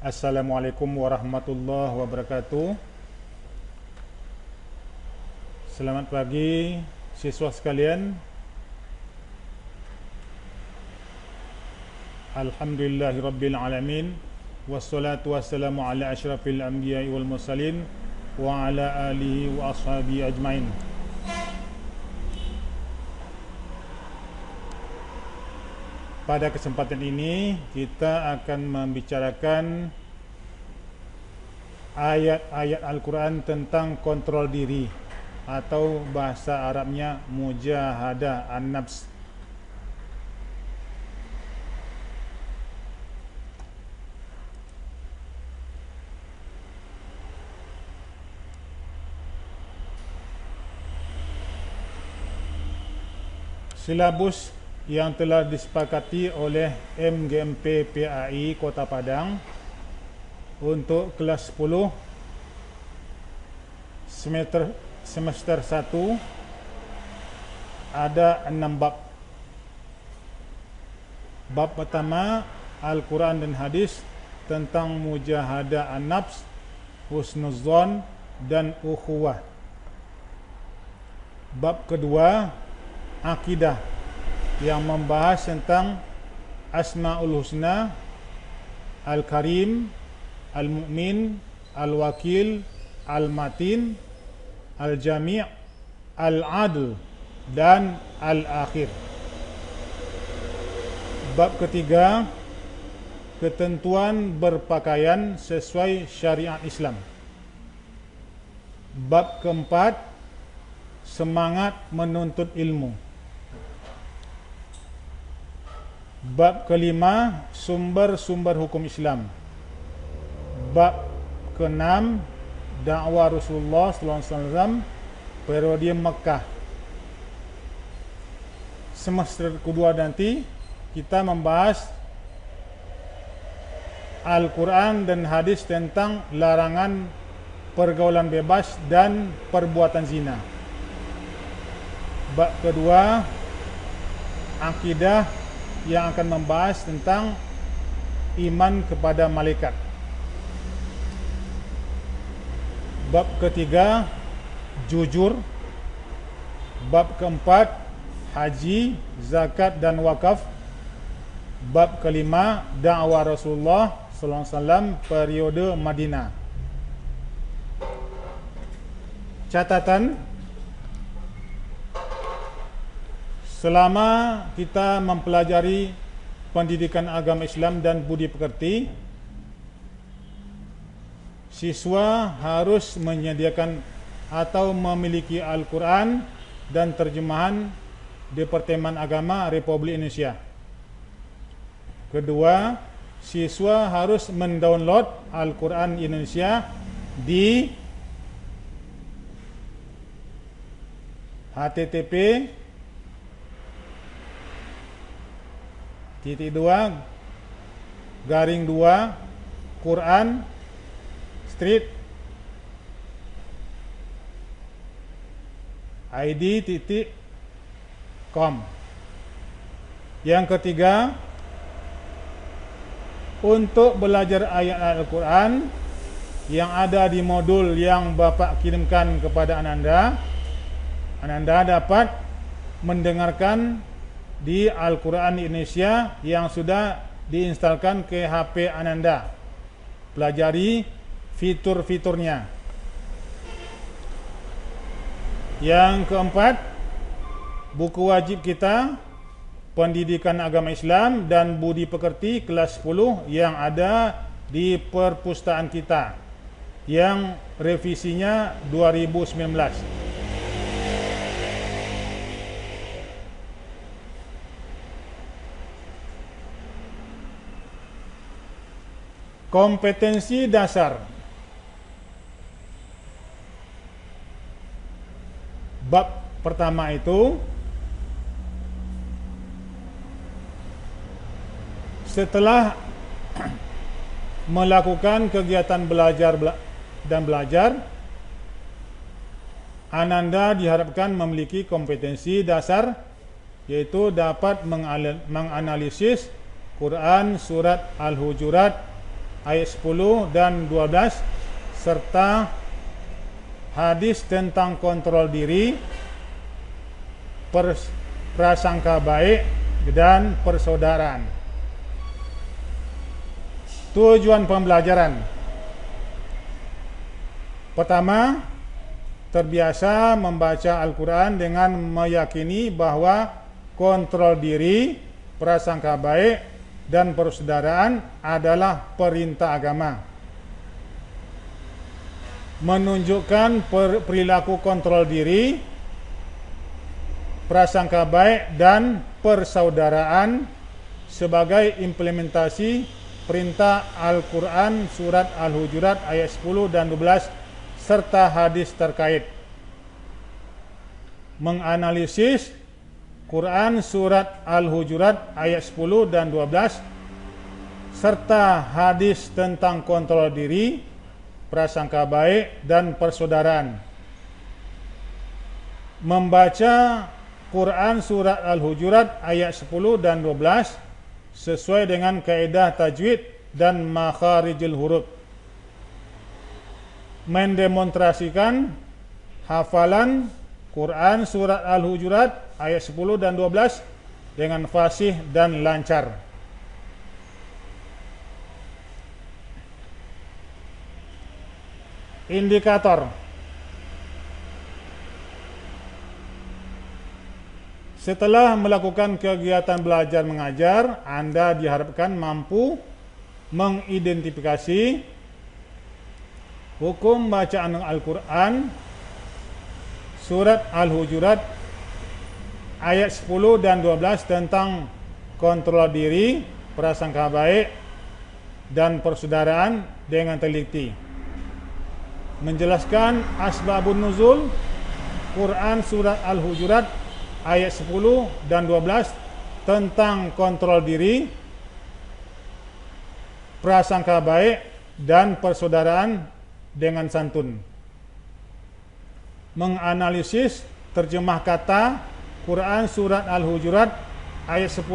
Assalamualaikum warahmatullahi wabarakatuh. Selamat pagi siswa sekalian. Alhamdulillahirabbil alamin. Wassalatu wassalamu ala asyrafil anbiya'i wal mursalin wa ala alihi wa ashabihi ajmain. Pada kesempatan ini kita akan membicarakan ayat-ayat Al-Quran tentang kontrol diri atau bahasa Arabnya mujahadah an-nafs. Silabus yang telah disepakati oleh MGMP PAI Kota Padang untuk kelas 10 semester 1 ada 6 bab. Bab pertama Al-Quran dan Hadis tentang mujahadah an-nafs, husnuzzon dan ukhuwah. Bab kedua akidah yang membahas tentang Asmaul Husna, Al-Karim, Al-Mu'min, Al-Wakil, Al-Matin, Al-Jami', Al-Adl dan Al-Akhir. Bab ketiga ketentuan berpakaian sesuai syariat Islam. Bab keempat semangat menuntut ilmu. Bab kelima sumber-sumber hukum Islam. Bab keenam dakwah Rasulullah SAW periode Mekah. Semester kedua nanti kita membahas Al-Quran dan hadis tentang larangan pergaulan bebas dan perbuatan zina. Bab kedua akidah yang akan membahas tentang iman kepada malaikat. Bab ketiga jujur. Bab keempat haji, zakat dan wakaf. Bab kelima dakwah Rasulullah SAW periode Madinah. Catatan: selama kita mempelajari pendidikan agama Islam dan budi pekerti, siswa harus menyediakan atau memiliki Al-Quran dan terjemahan Departemen Agama Republik Indonesia. Kedua, siswa harus mendownload Al-Quran Indonesia di http://2 Quran Street id.com. Yang ketiga, untuk belajar ayat Al-Quran yang ada di modul yang Bapak kirimkan kepada Ananda dapat mendengarkan di Al-Quran Indonesia yang sudah diinstalkan ke HP Ananda. Pelajari fitur-fiturnya. Yang keempat, buku wajib kita Pendidikan Agama Islam dan Budi Pekerti kelas 10 yang ada di perpustakaan kita yang revisinya 2019. Kompetensi dasar. Bab pertama itu setelah melakukan kegiatan belajar dan belajar, Ananda diharapkan memiliki kompetensi dasar, yaitu dapat menganalisis Quran surat Al-Hujurat ayat 10 dan 12 serta hadis tentang kontrol diri, prasangka baik dan persaudaraan. Tujuan pembelajaran. Pertama, terbiasa membaca Al-Quran dengan meyakini bahwa kontrol diri, prasangka baik, dan persaudaraan adalah perintah agama. Menunjukkan perilaku kontrol diri, prasangka baik, dan persaudaraan sebagai implementasi perintah Al-Quran surat Al-Hujurat ayat 10 dan 12 serta hadis terkait. Menganalisis Quran surat Al-Hujurat ayat 10 dan 12 serta hadis tentang kontrol diri, prasangka baik, dan persaudaraan. Membaca Quran surat Al-Hujurat ayat 10 dan 12 sesuai dengan kaedah tajwid dan makharijul huruf. Mendemonstrasikan hafalan Quran surat Al-Hujurat ayat 10 dan 12 dengan fasih dan lancar. Indikator. Setelah melakukan kegiatan belajar mengajar, Anda diharapkan mampu mengidentifikasi hukum bacaan Al-Quran surat Al-Hujurat ayat 10 dan 12 tentang kontrol diri, prasangka baik, dan persaudaraan dengan teliti. Menjelaskan asbabun nuzul Quran surat Al-Hujurat ayat 10 dan 12 tentang kontrol diri, prasangka baik, dan persaudaraan dengan santun. Menganalisis terjemah kata Quran surat Al-Hujurat ayat 10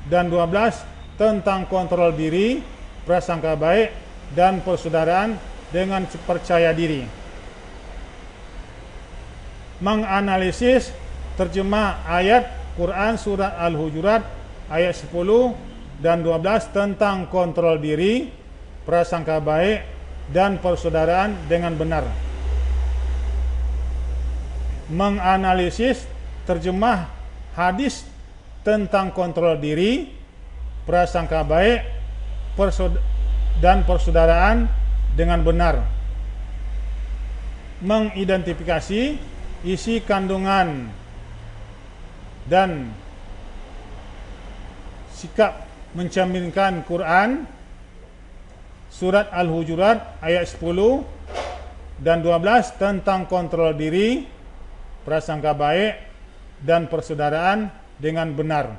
dan 12 tentang kontrol diri, prasangka baik, dan persaudaraan dengan percaya diri. Menganalisis terjemah ayat Quran surat Al-Hujurat ayat 10 dan 12 tentang kontrol diri, prasangka baik, dan persaudaraan dengan benar. Menganalisis terjemah hadis tentang kontrol diri, prasangka baik, dan persaudaraan dengan benar. Mengidentifikasi isi kandungan dan sikap mencerminkan Quran surat Al-Hujurat ayat 10 dan 12 tentang kontrol diri, prasangka baik, dan persaudaraan dengan benar.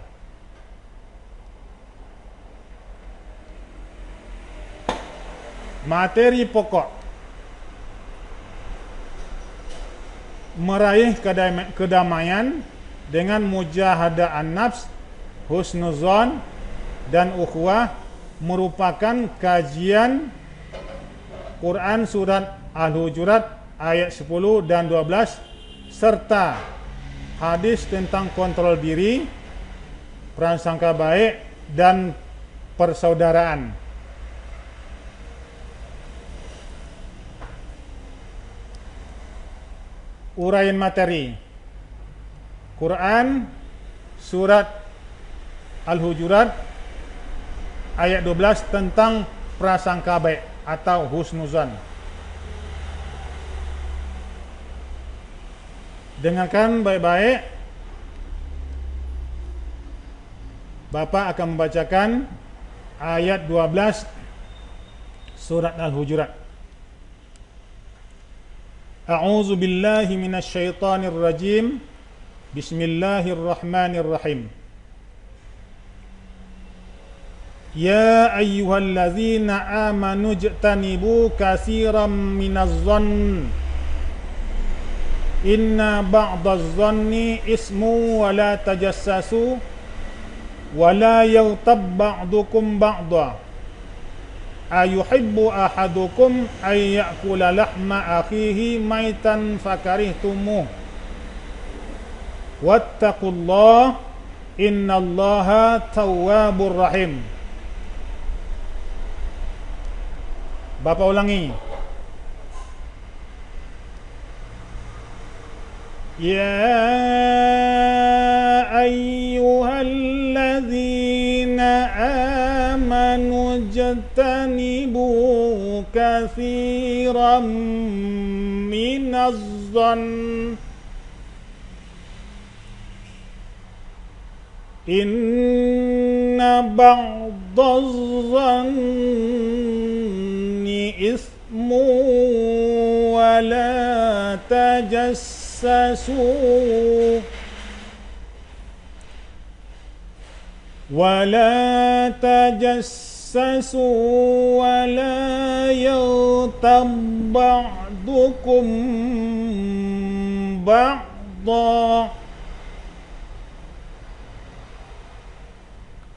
Materi pokok: meraih kedamaian dengan mujahadah an-nafs, husnuzon, dan ukhuwah merupakan kajian Quran surat Al-Hujurat ayat 10 dan 12 serta hadis tentang kontrol diri, prasangka baik, dan persaudaraan. Uraian materi Quran surat Al-Hujurat ayat 12 tentang prasangka baik atau husnuzan. Dengarkan baik-baik. Bapak akan membacakan ayat 12 surat Al-Hujurat. A'udzu billahi minasy syaithanir rajim. Bismillahirrahmanirrahim. Ya ayyuhallazina amanu jtanibu katsiran minadh-dhann inna ba'dadh-dhanni ismu wa la tajassasu wa la yaghtab ba'dukum ba'dha ayuhibbu ahadukum ay ya'kula lahma akhihi maitan fakarihtumuh wattaqullah innallaha tawwabur rahim. Bapak ulangi. Ya ayyuhalladzina amanu jtanibu katsiran minaz zann inna ba'daz zanni ismu wa la tajassasu ولا تجسسوا ولا يغتب بعضكم بعضا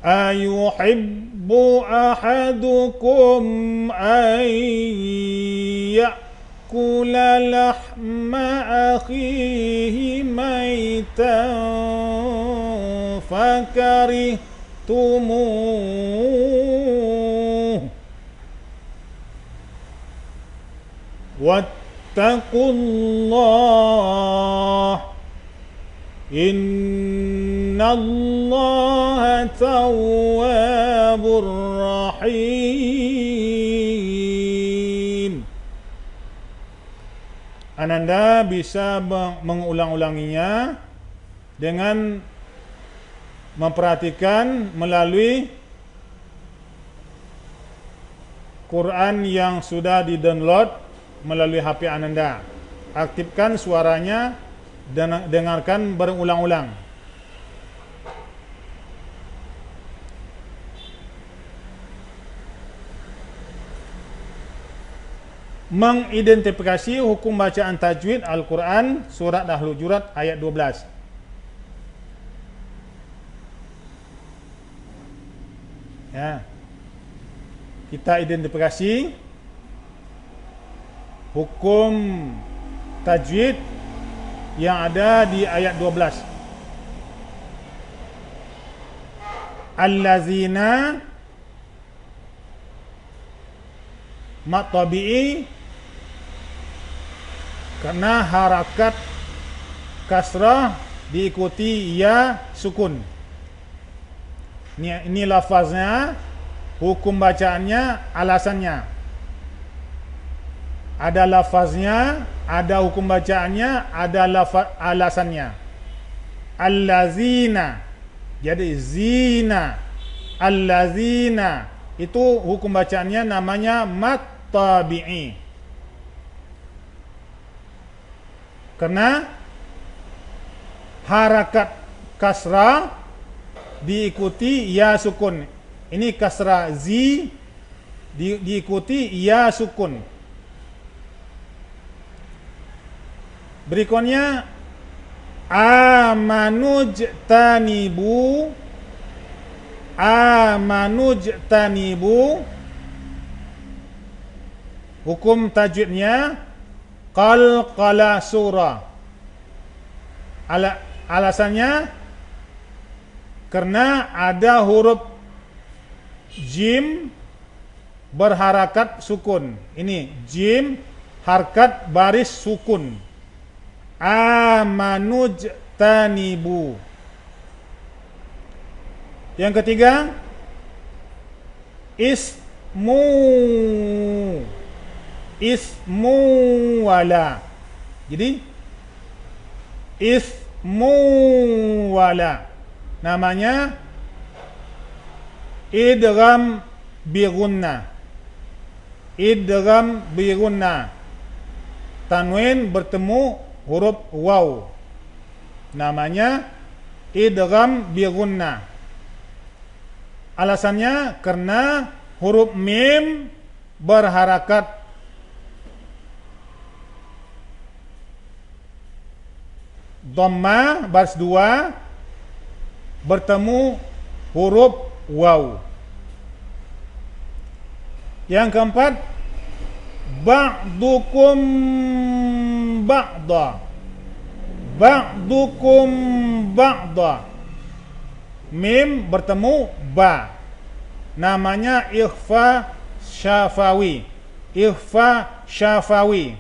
أيحب أحدكم أن يأكل لحم أخيه ميتا فكرهتموه واتقوا الله innallaha tawwabur rahim. Ananda bisa mengulang-ulanginya dengan memperhatikan melalui Quran yang sudah di-download melalui HP Ananda. Aktifkan suaranya dan dengarkan berulang-ulang. Mengidentifikasi hukum bacaan tajwid Al-Quran surat Al-Hujurat ayat 12. Ya. Kita identifikasi hukum tajwid yang ada di ayat 12. Allazina mat tabi'i karena harakat kasrah diikuti ya sukun. Ini lafaznya, hukum bacaannya, alasannya. Ada lafaznya, ada hukum bacaannya, ada alasannya. Allazina. Jadi zina. Allazina itu hukum bacaannya namanya mat tabi'i. Karena harakat kasrah diikuti ya sukun. Ini kasrah zi diikuti ya sukun. Berikutnya amanujtanibu hukum tajwidnya qalqala surah. Alasannya karena ada huruf jim berharakat sukun. Ini jim harkat baris sukun. Amanujtanibu. Yang ketiga ismu wala. Jadi ismu wala namanya idgham bi gunnah. Idgham bi gunnah. Tanwin bertemu huruf waw. Namanya idgham bi gunnah. Alasannya karena huruf mim berharakat dhamma baris 2 bertemu huruf waw. Yang keempat, ba'dukum ba'da. Ba'dukum ba'da. Mim bertemu ba. Namanya ikhfa syafawi. Ikhfa syafawi.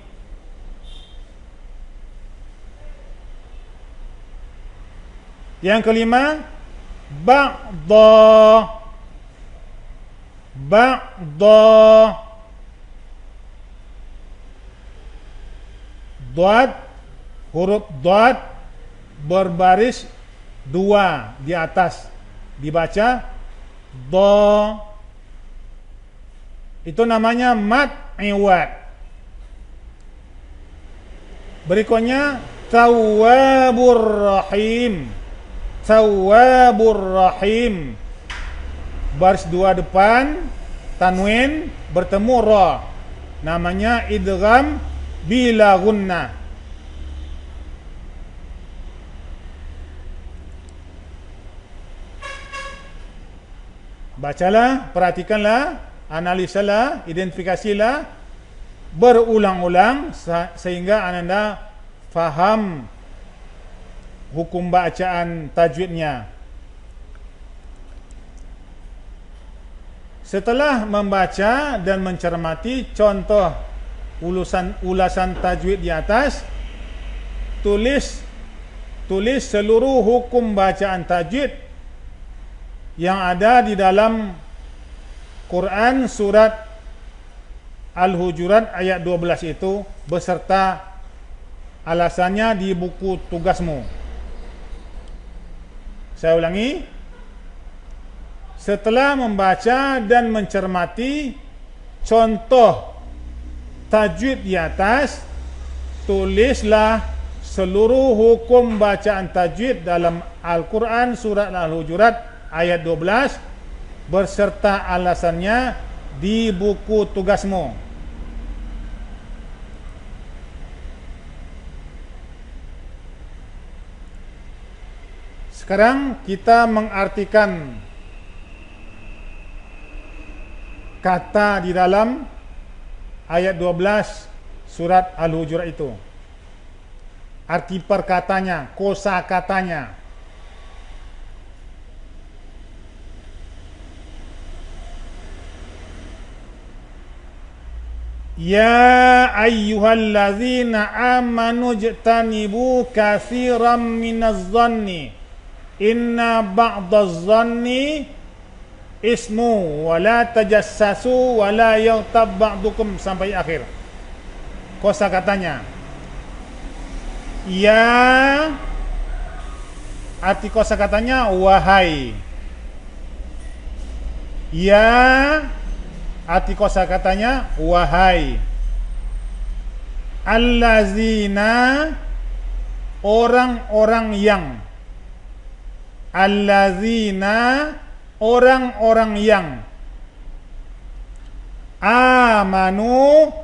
Yang kelima, ba'da. Ba'da. Dad, huruf dad berbaris dua di atas, dibaca do. Itu namanya mad iwad. Berikutnya tawwabur rahim. Tawwabur rahim. Baris dua depan, tanwin bertemu ra. Namanya idgham bila gunnah. Bacalah, perhatikanlah, analisalah, identifikasilah berulang-ulang sehingga anda faham hukum bacaan tajwidnya. Setelah membaca dan mencermati contoh ulasan tajwid di atas, tulis seluruh hukum bacaan tajwid yang ada di dalam Quran surat Al-Hujurat ayat 12 itu beserta alasannya di buku tugasmu. Saya ulangi. Setelah membaca dan mencermati contoh tajwid di atas, tulislah seluruh hukum bacaan tajwid dalam Al-Quran surat Al-Hujurat ayat 12 berserta alasannya di buku tugasmu. Sekarang kita mengartikan kata di dalam ayat 12 surat Al-Hujurat itu. Arti perkatanya, kosa katanya. Ya ayyuhallazina amanu jtanibu katsiran minaz zanni inna ba'daz zanni ismu wa la tajassasu wa la yaghtab ba'dukum sampai akhir. Kosa katanya. Ya, arti kosa katanya wahai. Ya, arti kosa katanya wahai. Allazina, orang-orang yang. Allazina, orang-orang yang. Amanu,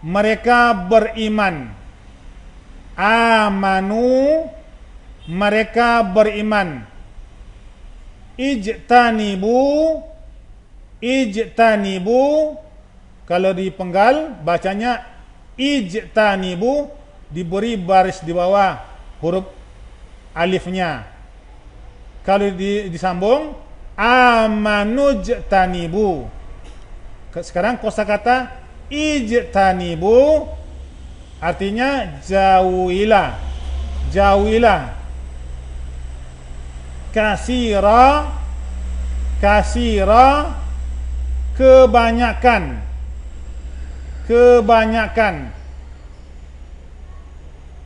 mereka beriman. Amanu, mereka beriman. Ijtanibu, kalau dipenggal bacanya ijtanibu, diberi baris di bawah huruf alifnya. Kalau disambung amanujtanibu. Sekarang kosakata ijtanibu artinya jauhilah. Jauhilah. Kasira, kebanyakan.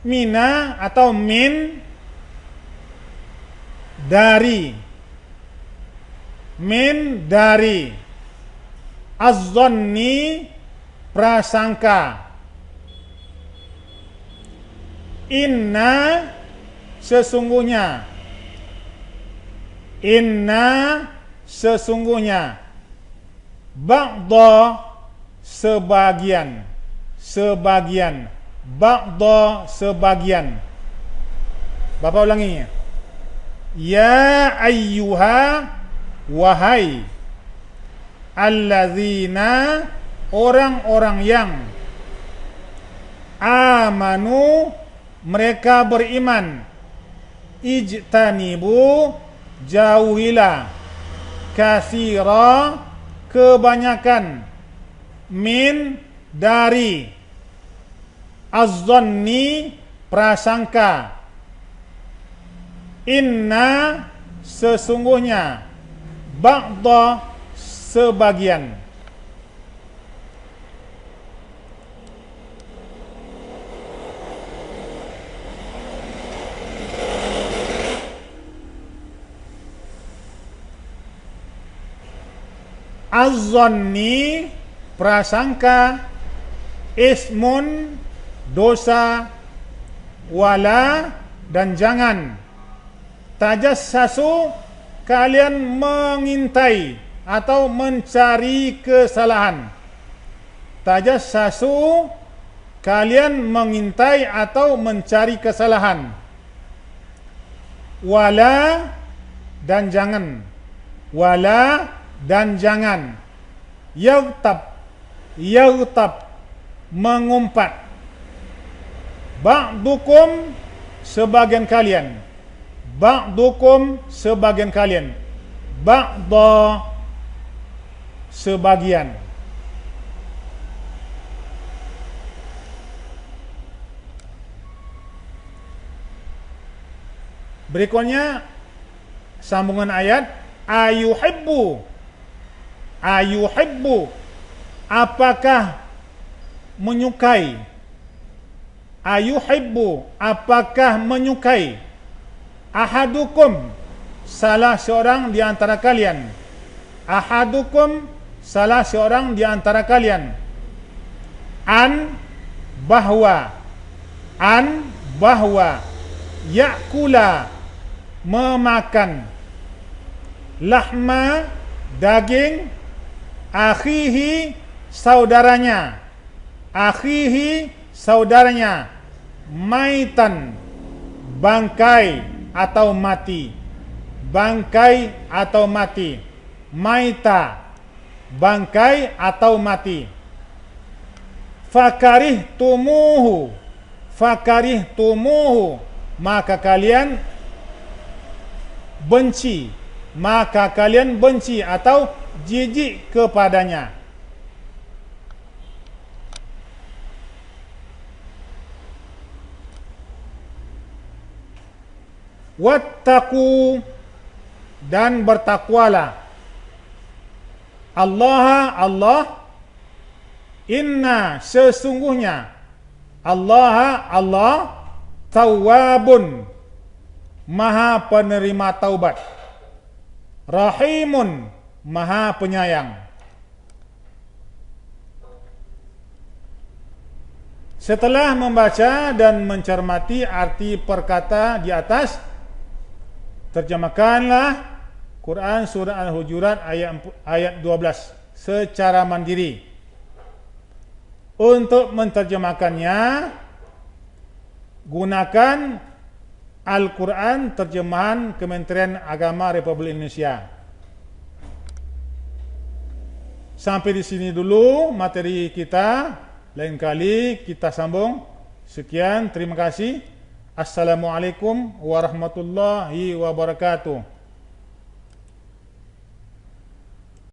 Mina atau min, dari. Az-zanni, prasangka. Inna, sesungguhnya. Ba'da, sebagian. Ba'da, sebagian. Bapak ulangi. Ya ayyuha, wahai. allazina, orang-orang yang amanu, mereka beriman, ijtanibu, jauhilah, katsira, kebanyakan, min, dari, az-zanni, prasangka, inna, sesungguhnya, ba'da, sebagian. Az-zanni, prasangka, ismun, dosa, wala, dan jangan. Tajassasu, kalian mengintai atau mencari kesalahan. Tajassasu, kalian mengintai atau mencari kesalahan. Wala, dan jangan. Wala, dan jangan. Yaghtab, mengumpat. Ba'dukum, sebagian kalian. Ba'dukum, sebagian kalian. Ba'da, sebagian. Berikutnya sambungan ayat, ayuhibbu, apakah menyukai. Ayuhibbu, apakah menyukai. Ahadukum, salah seorang di antara kalian. Ahadukum, salah seorang di antara kalian. Bahwa yakula, memakan, lahma, daging, akhihi, saudaranya, maitan, bangkai atau mati, maita, bangkai atau mati. Fakarihtumuhu, maka kalian benci atau jijik kepadanya. Wattaqu, dan bertakwalah. Allah, inna, sesungguhnya, Allah tawwabun, maha penerima taubat, rahimun, maha penyayang. Setelah membaca dan mencermati arti perkata di atas, terjemahkanlah Quran surah Al-Hujurat ayat 12 secara mandiri. Untuk menterjemahkannya, gunakan Al-Quran terjemahan Kementerian Agama Republik Indonesia. Sampai di sini dulu materi kita. Lain kali kita sambung. Sekian, terima kasih. Assalamualaikum warahmatullahi wabarakatuh.